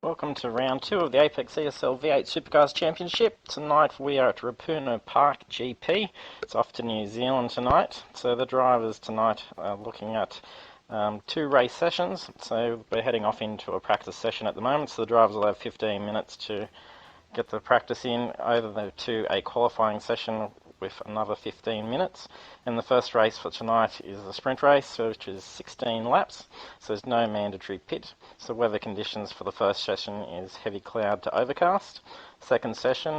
Welcome to round 2 of the Apex eSL V8 Supercars Championship. Tonight we are at Ruapuna Park GP. It's off to New Zealand tonight. So the drivers tonight are looking at 2 race sessions. So we're heading off into a practice session at the moment. So the drivers will have 15 minutes to get the practice in over to a qualifying session with another 15 minutes. And the first race for tonight is a sprint race, which is 16 laps, so there's no mandatory pit. So weather conditions for the first session is heavy cloud to overcast. Second session,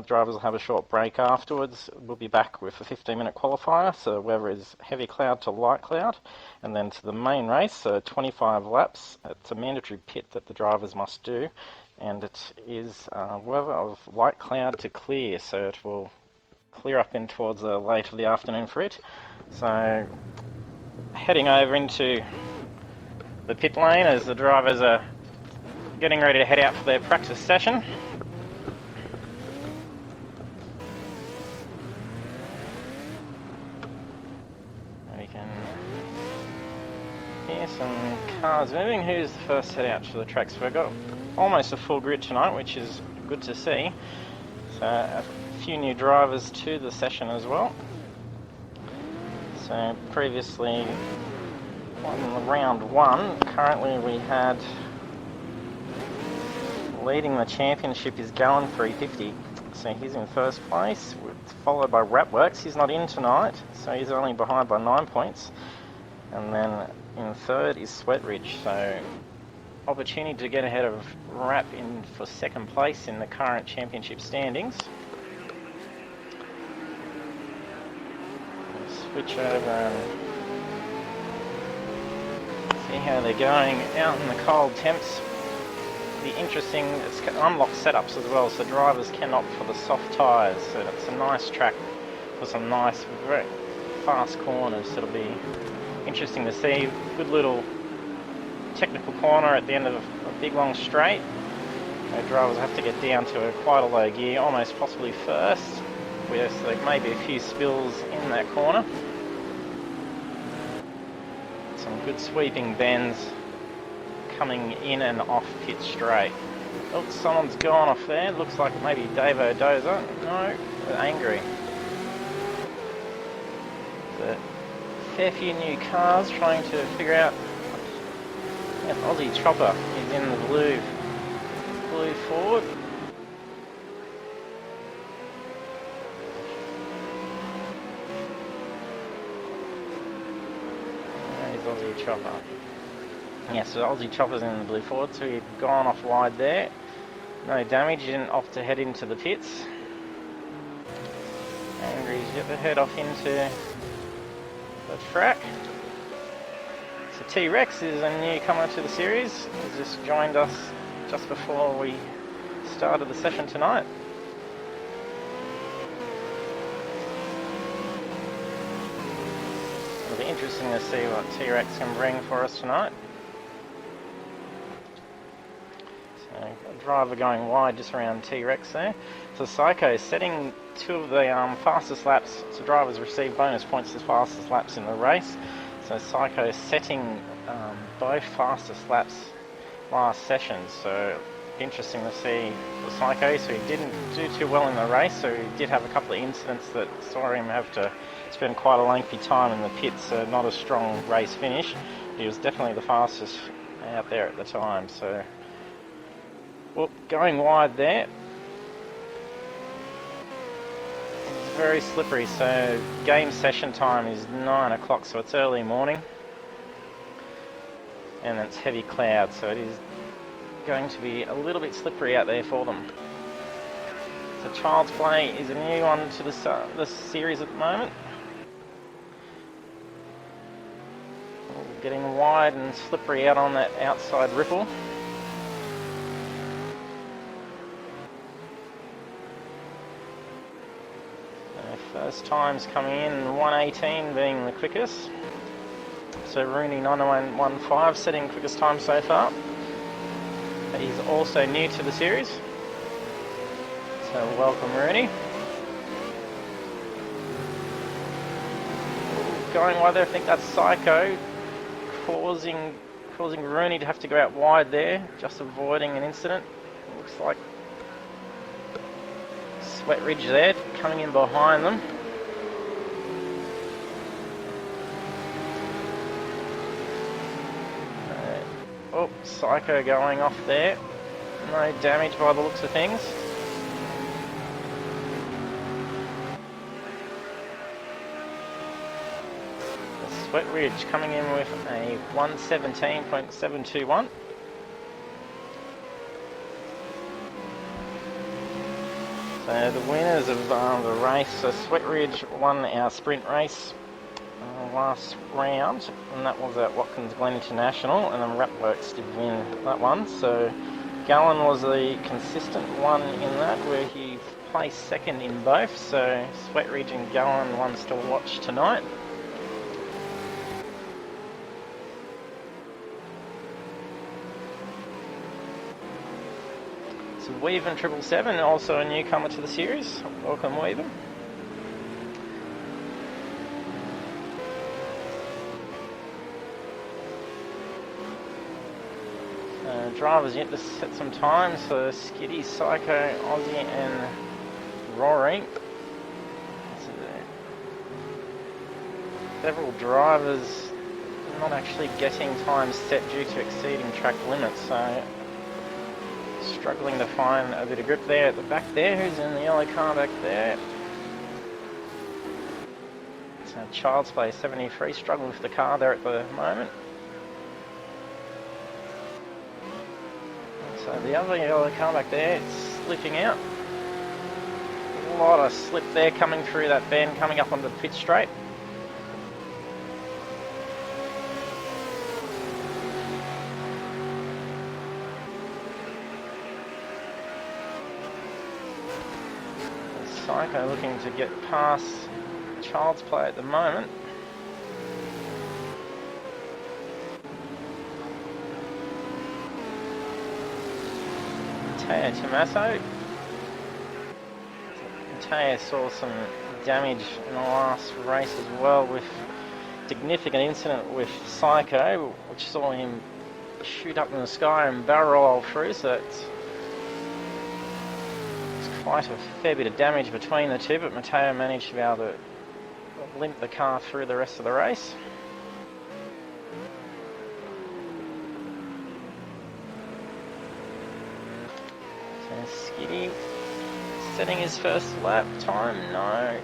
drivers will have a short break afterwards. We'll be back with a 15-minute qualifier, so the weather is heavy cloud to light cloud. And then to the main race, so 25 laps. It's a mandatory pit that the drivers must do, and it is weather of light cloud to clear, so it will clear up in towards the late of the afternoon for it. So heading over into the pit lane as the drivers are getting ready to head out for their practice session. We can hear some cars moving. Who's the first to head out to the track? So we've got almost a full grid tonight, which is good to see. So a few new drivers to the session as well. So previously on round 1, currently we had leading the championship is Gallon 350. So he's in first place, followed by Rapworks. He's not in tonight, so he's only behind by 9 points. And then in third is Sweatridge. So opportunity to get ahead of Rap in for second place in the current championship standings. Switch over and see how they're going out in the cold temps. The interesting, it's unlocked setups as well, so drivers can opt for the soft tyres. So it's a nice track for some nice, very fast corners. It'll be interesting to see. Good little technical corner at the end of a big long straight. So drivers have to get down to quite a low gear, almost possibly first. Where so there may be a few spills in that corner. Some good sweeping bends coming in and off pit straight. Oh, someone's gone off there. Looks like maybe Dave O'Doza. No, they're angry. There's a fair few new cars trying to figure out. Yeah, Aussie Chopper is in the blue Ford. Aussie Chopper. Yeah, so Aussie Chopper's in the blue Ford, so he'd gone off wide there. No damage, he didn't opt to head into the pits. Angry's got to head off into the track. So T-Rex is a newcomer to the series. He's just joined us just before we started the session tonight. It'll be interesting to see what T-Rex can bring for us tonight. So a driver going wide just around T-Rex there. So Psycho is setting 2 of the fastest laps. So drivers receive bonus points as fastest laps in the race. So Psycho is setting both fastest laps last session. So interesting to see the Psycho. So he didn't do too well in the race. So he did have a couple of incidents that saw him have to spend quite a lengthy time in the pits, so not a strong race finish. He was definitely the fastest out there at the time. So, well, going wide there. It's very slippery, so game session time is 9 o'clock, so it's early morning. And it's heavy cloud, so it is going to be a little bit slippery out there for them. So Child's Play is a new one to the series at the moment. Getting wide and slippery out on that outside ripple. First times coming in, 1:18 being the quickest. So Rooney 91.15 setting quickest time so far. He's also new to the series. So welcome Rooney. Going wide there, I think that's Psycho causing causing Rooney to have to go out wide there, just avoiding an incident. Looks like Sweat Ridge there, coming in behind them. Oh, Psycho going off there. No damage by the looks of things. Sweat Ridge coming in with a 117.721. So the winners of the race, so Sweat Ridge won our sprint race last round, and that was at Watkins Glen International, and then Rapworks did win that one. So Gallen was the consistent one in that, where he placed second in both. So Sweat Ridge and Gallen ones to watch tonight. So Weaven 777, also a newcomer to the series. Welcome, Weaven. Drivers yet to set some time, so Skiddy, Psycho, Aussie and Rory. So several drivers not actually getting time set due to exceeding track limits, so struggling to find a bit of grip there at the back there. Who's in the yellow car back there? So Child's Play 73 struggling with the car there at the moment. So the other yellow car back there, it's slipping out. A lot of slip there coming through that bend, coming up onto the pit straight. Psycho looking to get past Child's Play at the moment. Mateo Tommaso. Mateo saw some damage in the last race as well, with significant incident with Psycho, which saw him shoot up in the sky and barrel roll through, so it's quite a fair bit of damage between the two, but Mateo managed to be able to limp the car through the rest of the race. Skiddy setting his first lap time, no,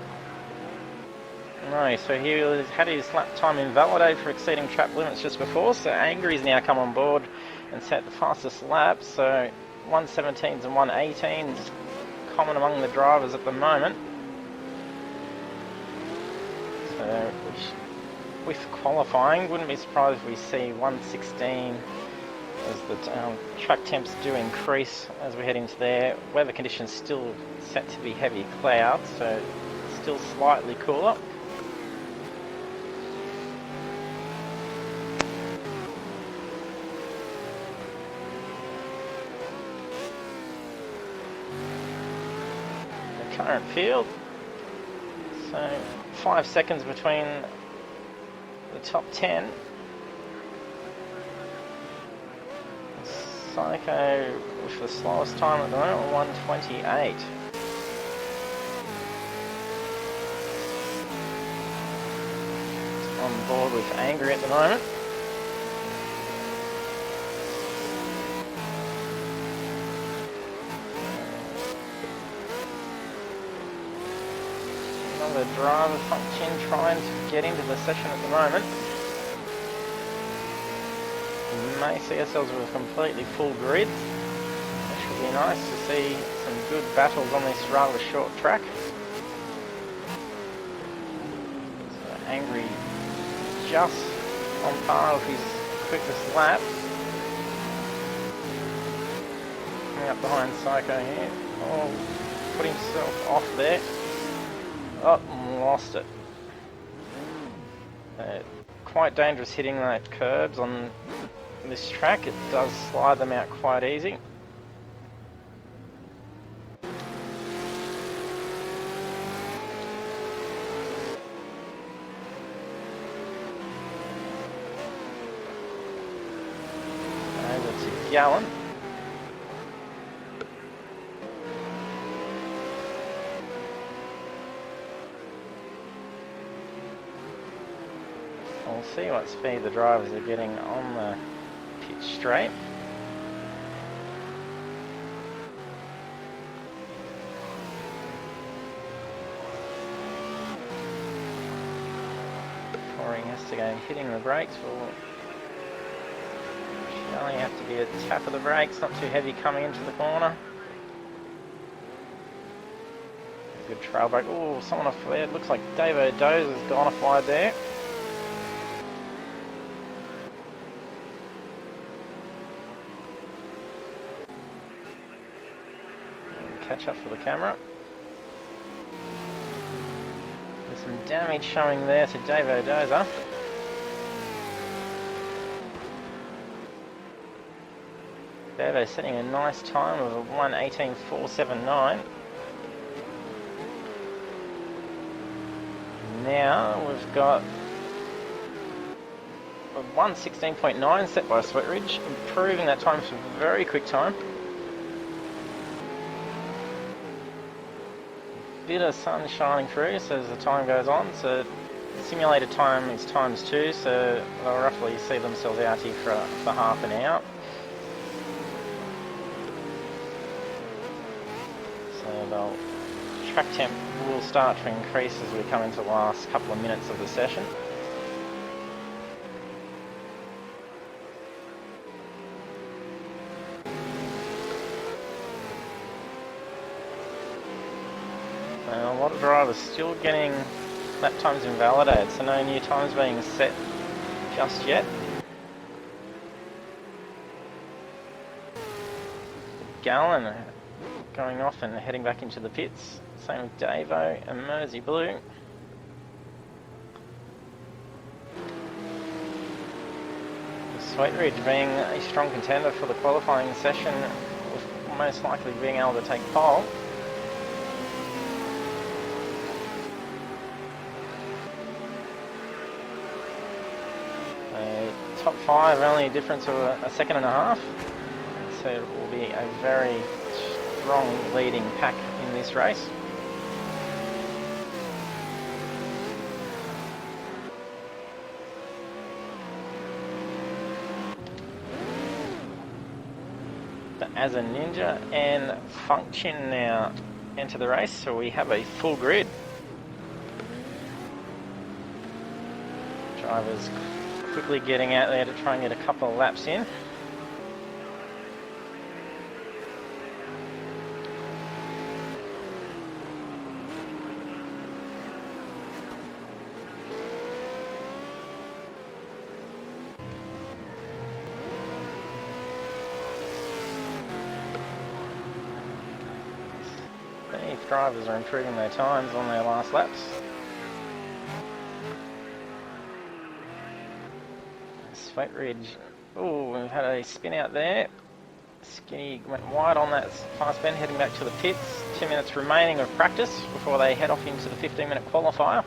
so he had his lap time invalidated for exceeding track limits just before, so Angry's now come on board and set the fastest lap, so 117s and 118s common among the drivers at the moment. So with qualifying, wouldn't be surprised if we see 116 as the track temps do increase as we head into there. Weather conditions still set to be heavy clouds, so still slightly cooler. The current field, so 5 seconds between the top 10. Psycho with the slowest time at the moment, 1:28. On board with Angry at the moment. Another driver function trying to get into the session at the moment. May see ourselves with a completely full grid, which would be nice to see some good battles on this rather short track. So Angry just on par with his quickest lap. Coming up behind Psycho here. Oh, put himself off there. Oh, lost it. Quite dangerous hitting that curbs on this track. It does slide them out quite easy. Gallen. We'll see what speed the drivers are getting on the pitch straight. Before he has to go hitting the brakes, will only have to be a tap of the brakes, not too heavy coming into the corner. Good trail brake. Oh, someone off there. It looks like Dave O'Doze has gone off wide there. Catch up for the camera. There's some damage showing there to Dave O'Doze. Davo setting a nice time of a 1:18.479. Now we've got a 1:16.9 set by Sweetridge, improving that time to a very quick time. Bit of sun shining through, so as the time goes on, so simulated time is ×2, so they'll roughly see themselves out here for half an hour. So track temp will start to increase as we come into the last couple of minutes of the session. A lot of drivers still getting lap times invalidated, so no new times being set just yet. Gallen going off and heading back into the pits. Same with Davo and Mersey Blue. Sweetridge being a strong contender for the qualifying session, with most likely being able to take pole. Top 5, only a difference of a second and a half. So it will be a very strong leading pack in this race. As a Ninja and Function now enter the race, so we have a full grid. Drivers quickly getting out there to try and get a couple of laps in. Both drivers are improving their times on their last laps. Sweetridge, oh, we've had a spin out there. Skinny went wide on that fast bend, heading back to the pits. 2 minutes remaining of practice before they head off into the 15-minute qualifier.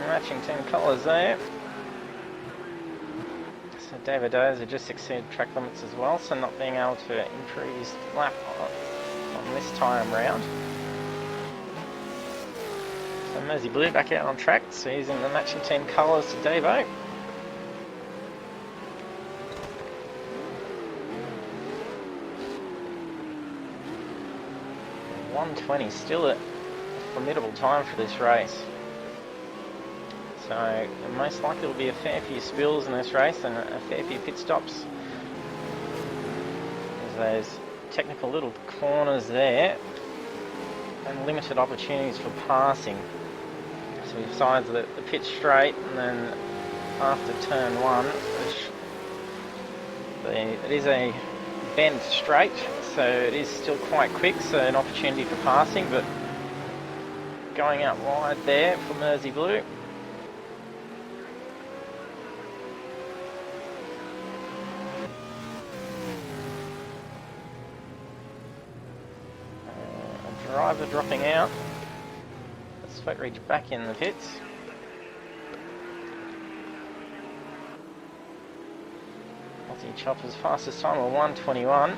Matching team colours there. So David Dozer just exceeded track limits as well, so not being able to improve his lap on this time round. So Mersey Blue back out on track, so using the matching team colours to Davo. .120, still a formidable time for this race. So most likely there will be a fair few spills in this race and a fair few pit stops. There's those technical little corners there and limited opportunities for passing. So besides the pit straight, and then after turn 1, it is a bend straight, so it is still quite quick, so an opportunity for passing, but going out wide there for Mersey Blue. driver dropping out. Sweatridge back in the pits. Aussie Chopper's fastest time of 1:21.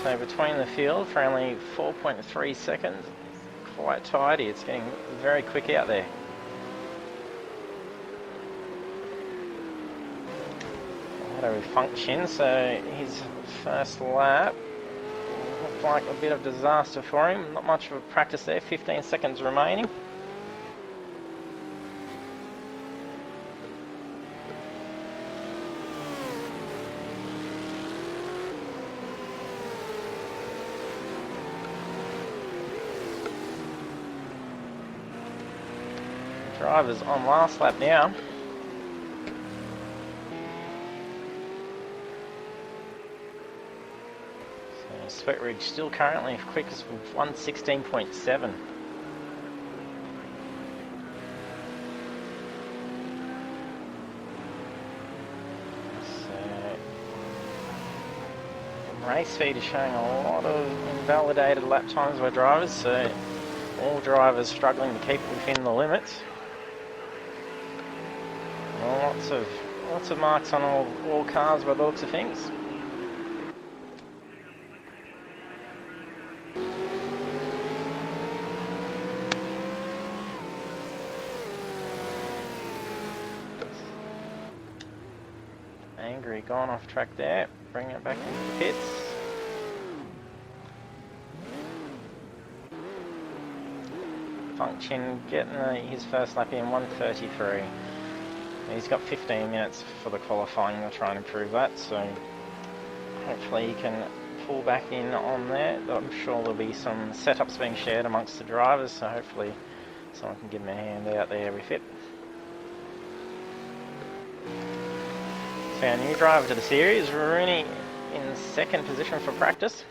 So between the field for only 4.3 seconds. Quite tidy, it's getting very quick out there. How do we function? So his first lap looked like a bit of disaster for him. Not much of a practice there, 15 seconds remaining. Drivers on last lap now. So Sweatridge still currently quickest with 1:16.7. Race speed is showing a lot of invalidated lap times by drivers, so all drivers struggling to keep within the limits. Well, lots of marks on all cars by the looks of things. Angry gone off track there, bring it back into the pits. Function getting his first lap in 1:33. He's got 15 minutes for the qualifying to try and improve that, so hopefully he can pull back in on there. I'm sure there'll be some setups being shared amongst the drivers, so hopefully someone can give him a hand out there with it. So our new driver to the series, Rooney, in second position for practice.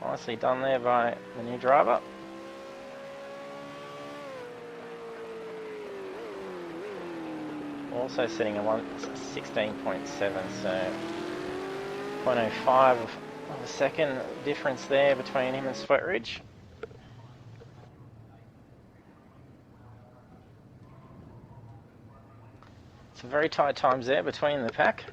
Nicely done there by the new driver. Also sitting at 1:16.7, so 0.05 of a second difference there between him and Sweatridge. Some very tight times there between the pack.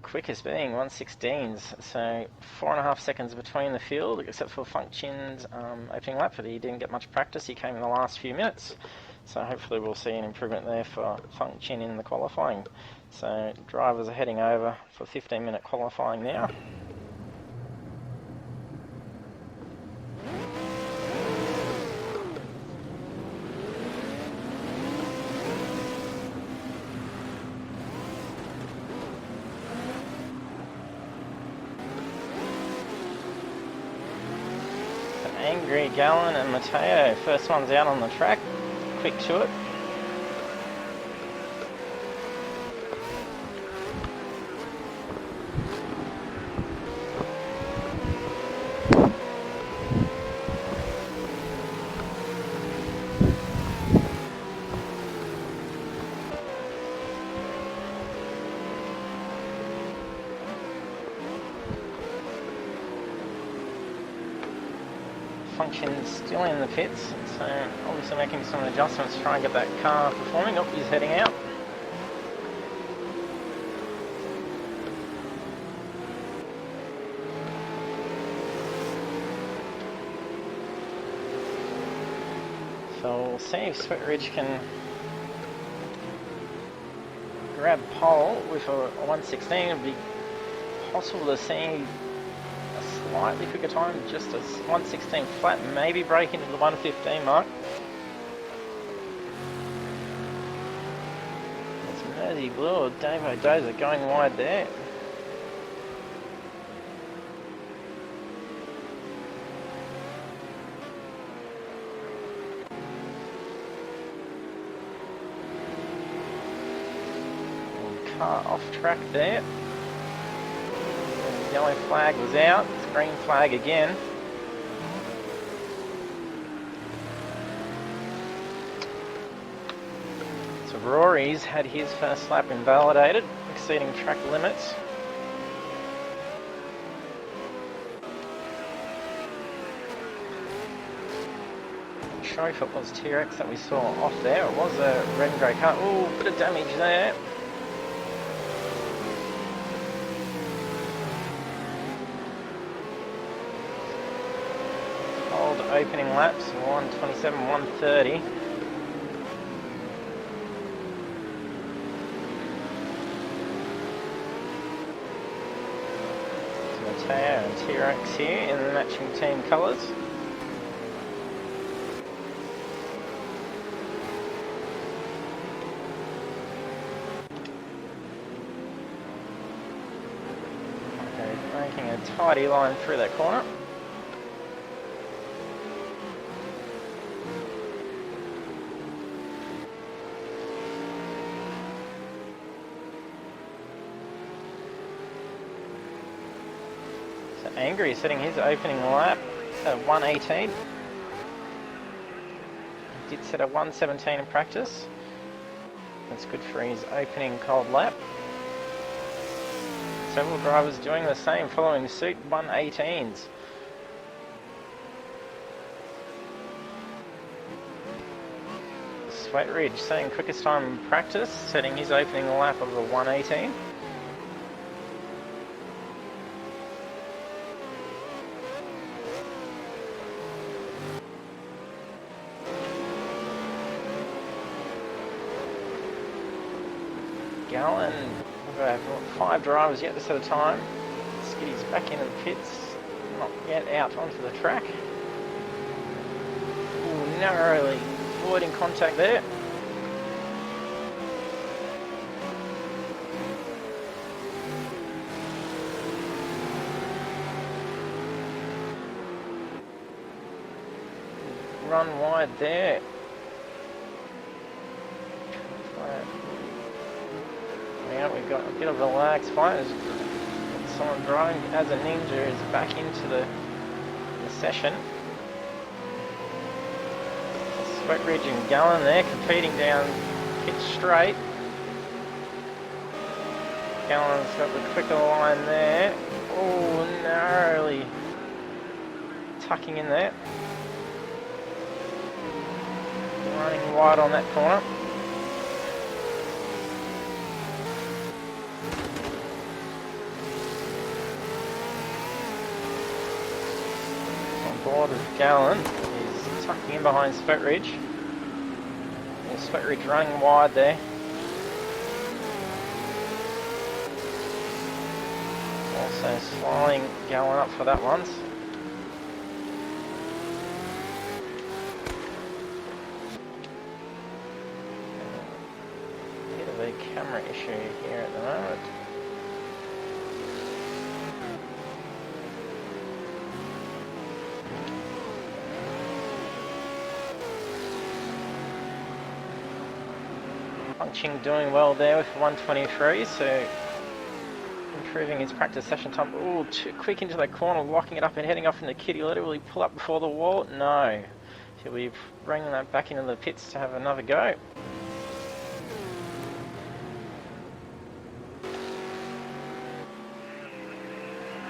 Quickest being 1:16s, so 4.5 seconds between the field, except for Function's opening lap, but he didn't get much practice. He came in the last few minutes, so hopefully we'll see an improvement there for Function in the qualifying. So drivers are heading over for 15-minute qualifying now. Angry, Gallen and Matteo, first one's out on the track, quick to it. Function still in the pits, so obviously making some adjustments to try and get that car performing. Oh, he's heading out. So we'll see if Sweatridge can grab pole with a 1:16. It'd be possible to see slightly quicker time, just a 1:16 flat, maybe break into the 1:15 mark. It's Mersey Blue or Dave O'Doza going wide there. Car off track there. The yellow flag was out. Green flag again. So Rory's had his first lap invalidated, exceeding track limits. Not sure if it was T-Rex that we saw off there. It was a red and grey car. Ooh, bit of damage there. Old opening laps, 1:27, 1:30. Mateo and T-Rex here in the matching team colours. Okay, making a tidy line through that corner. Angry setting his opening lap at 1:18. Did set a 1:17 in practice. That's good for his opening cold lap. Several drivers doing the same, following suit, 1:18s. Sweat Ridge setting quickest time in practice, setting his opening lap of a 1:18. Gallon, we've got 5 drivers yet to set a time. Skiddy's back into the pits, not yet out onto the track. Ooh, narrowly avoiding contact there. Run wide there. Yeah, we've got a bit of a lag spot. Someone driving as a ninja is back into the session. Sweat Ridge and Gallon there competing down pit straight. Gallon's got the quicker line there. Oh, narrowly tucking in there. Running wide on that corner. Board of Gallon is tucking in behind Sweat Ridge. And Sweat Ridge running wide there. Also slowing Gallon up for that once. Bit of a camera issue here at the moment. Punching doing well there with 1:23, so improving his practice session time. Oh, too quick into that corner, locking it up and heading off in the kitty litter. Will he pull up before the wall? No. He'll be bringing that back into the pits to have another go.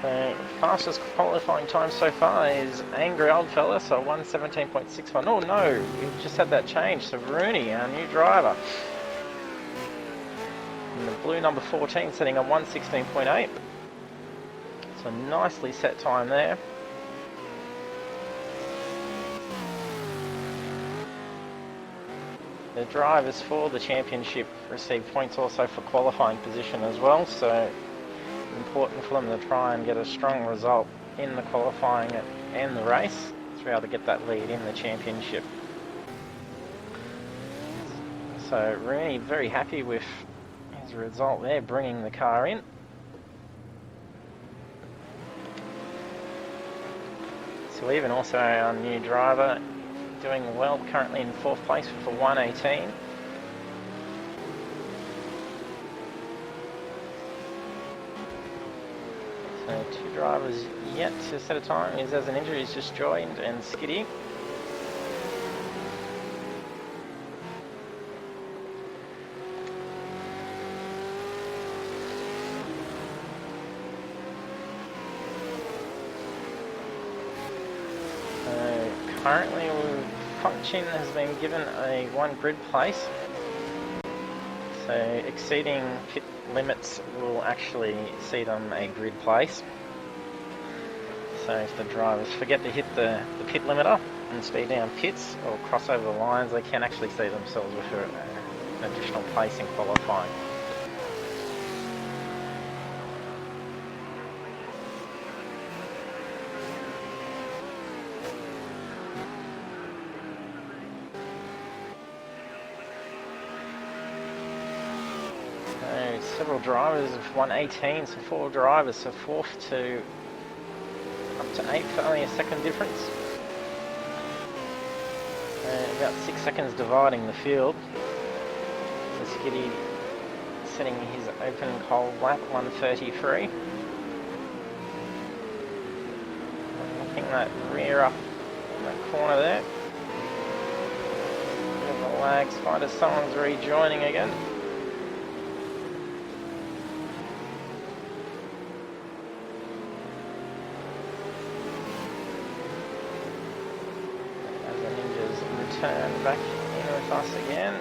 The fastest qualifying time so far is Angry Old Fella, so 1:17.61. Oh no, we've just had that change. So Rooney, our new driver. And the blue number 14 setting on 1:16.8. So nicely set time there. The drivers for the championship receive points also for qualifying position as well, so important for them to try and get a strong result in the qualifying and the race to be able to get that lead in the championship. So Rooney very happy with his result there, bringing the car in. So even also our new driver doing well, currently in 4th place with a 1:18. So 2 drivers yet to set a time. Is as an injury, he's just joined, and Skiddy. Currently, Function has been given a 1 grid place, so exceeding pit limits will actually see them a grid place. So if the drivers forget to hit the pit limiter and speed down pits or cross over the lines, they can actually see themselves with an additional place in qualifying. Several drivers have won 18, so 4 drivers, so 4th to up to 8th for only a second difference. And about 6 seconds dividing the field. So Skitty setting his open cold lap, 1:33. Looking that rear up in that corner there. Bit of a lag, Spider, someone's rejoining again. Turn back in with us again.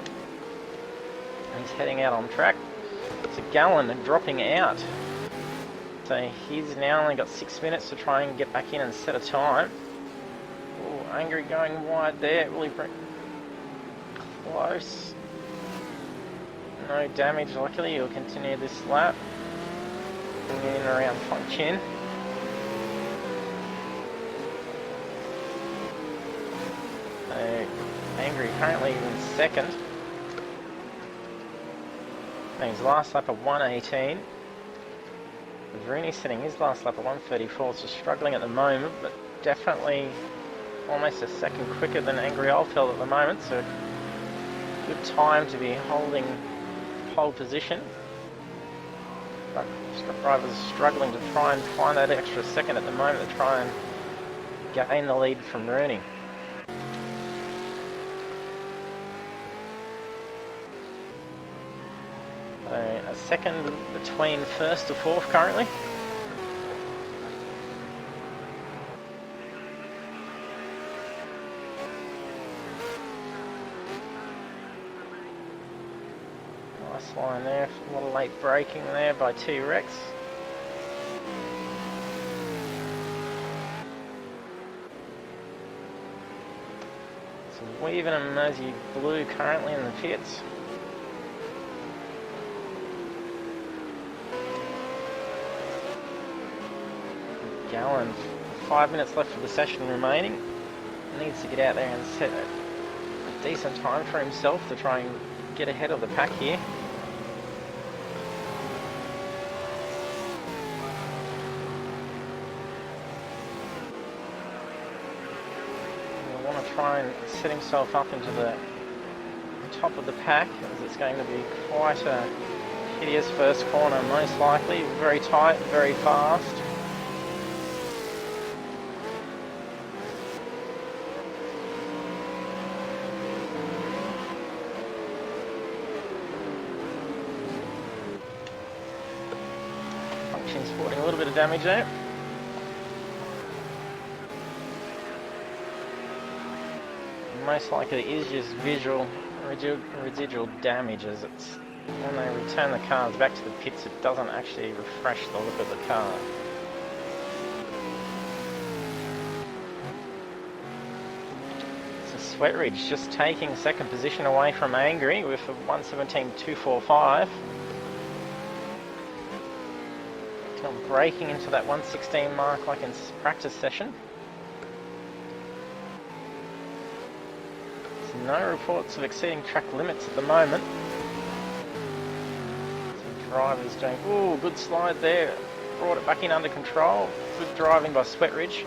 And he's heading out on track. It's a Gallon dropping out. So he's now only got 6 minutes to try and get back in and set a time. Oh, Angry going wide there. Will he bring close? No damage, luckily. He'll continue this lap. Bringing in around Function. Angry currently in second. And his last lap at 1:18. Verini setting his last lap at 1:34, so struggling at the moment, but definitely almost a second quicker than Angry Oldfeld at the moment, so good time to be holding pole position. But drivers struggling to try and find that extra second at the moment to try and gain the lead from Rooney. A second between 1st to 4th currently. Nice line there, a lot of late braking there by T-Rex. So Weaving and Mosey Blue currently in the pits. Gallon, 5 minutes left of the session remaining. Needs to get out there and set a decent time for himself to try and get ahead of the pack here. He'll want to try and set himself up into the top of the pack, as it's going to be quite a hideous first corner, most likely. Very tight, very fast. Sporting a little bit of damage there. Most likely it is just visual residual damage, as it's when they return the cars back to the pits, it doesn't actually refresh the look of the car. So Sweatridge just taking second position away from Angry with a 1:17.245. Breaking into that 1:16 mark like in practice session. So no reports of exceeding track limits at the moment. Some drivers doing, ooh, good slide there. Brought it back in under control. Good driving by Sweatridge.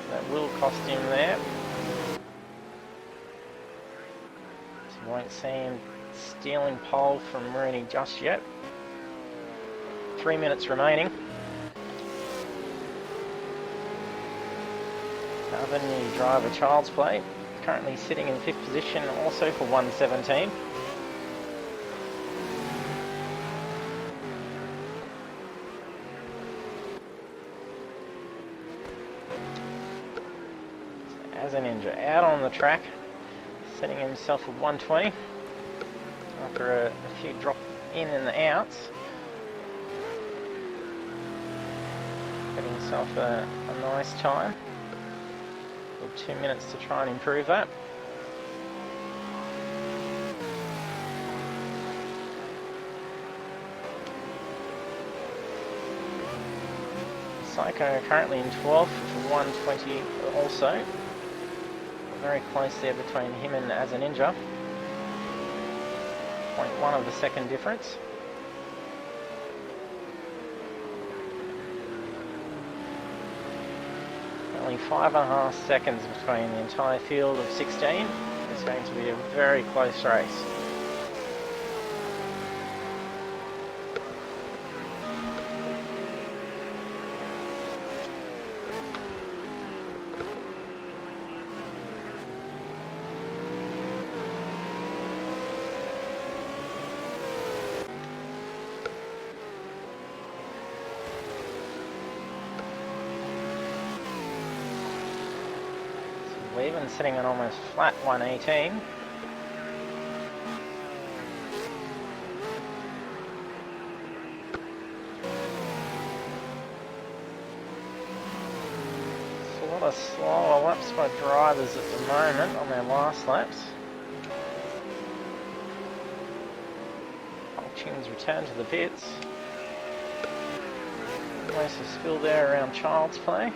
That will cost him there. So you won't see him stealing pole from Rooney just yet. 3 minutes remaining. Other new driver, Child's Play, currently sitting in 5th position also for 1:17. as a ninja out on the track, setting himself a 120 after a few drop in and the outs. Getting himself a nice time. 2 minutes to try and improve that. Psycho currently in 12th for 120 also. Very close there between him and As a Ninja. 0.1 of a second difference. Only 5.5 seconds between the entire field of 16. It's going to be a very close race. We've sitting at almost flat 118. It's a lot of slower laps by drivers at the moment on their last laps. Holching's return to the pits. Most of spill there around Child's Play.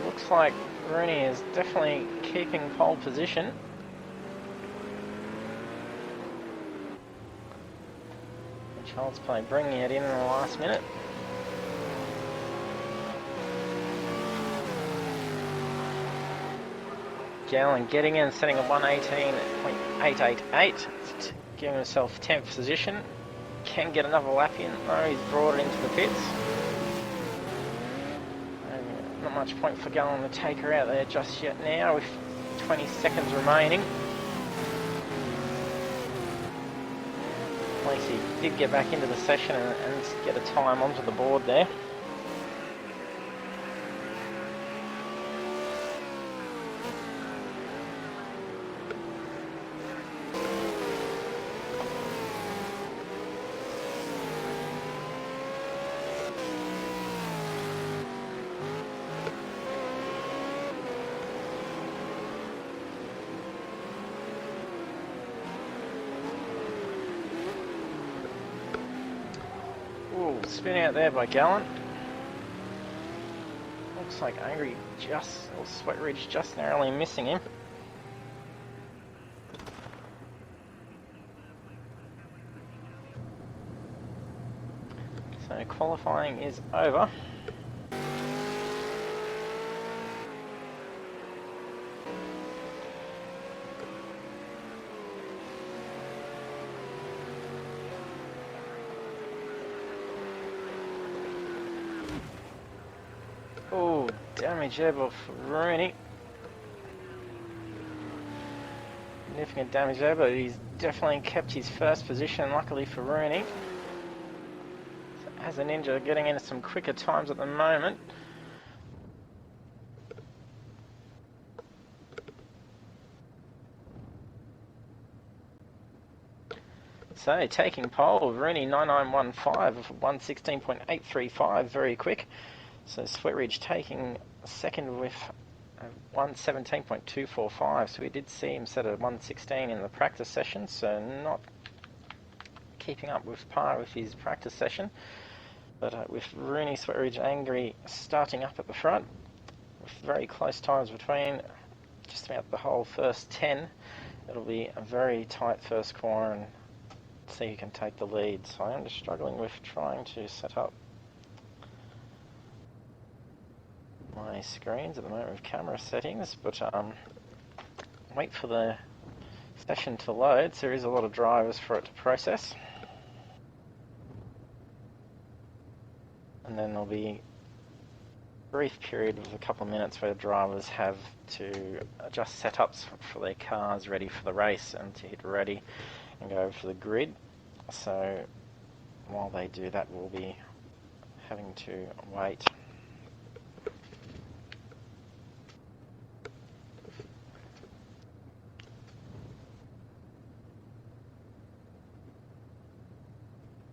Looks like Rooney is definitely keeping pole position. Child's Play bringing it in the last minute. Gallon getting in, setting a 118.888, giving himself 10th position. Can get another lap in though, he's brought it into the pits. Not much point for Gallon to take her out there just yet now with 20 seconds remaining. At least he did get back into the session and get a time onto the board there. Spin out there by Gallant. Looks like Angry or Sweat Ridge just narrowly missing him. So qualifying is over. Oh, damage there by Rooney. Significant damage there, but he's definitely kept his first position, luckily for Rooney. So As a Ninja getting into some quicker times at the moment. So taking pole, Rooney 9915 116.835, very quick. So Sweat Ridge taking second with 117.245. So we did see him set a 116 in the practice session, so not keeping up with par with his practice session. But with Rooney, Sweat Ridge, Angry starting up at the front, with very close times between just about the whole first 10, it'll be a very tight first corner and see who can take the lead. So I'm just struggling with trying to set up my screens at the moment with camera settings, but wait for the session to load. So there is a lot of drivers for it to process, and then there'll be brief period of a couple of minutes where drivers have to adjust setups for their cars ready for the race and to hit ready and go over to the grid. So while they do that, we'll be having to wait.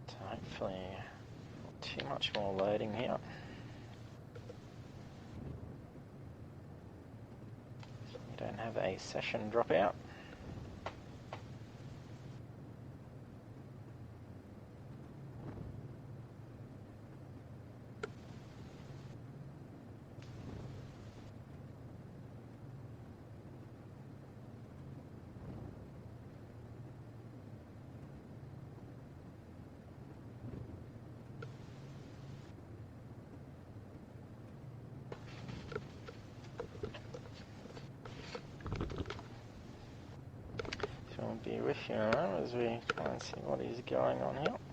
So hopefully not too much more loading here. We don't have a session dropout. So we'll be with you now as we try and see what is going on here.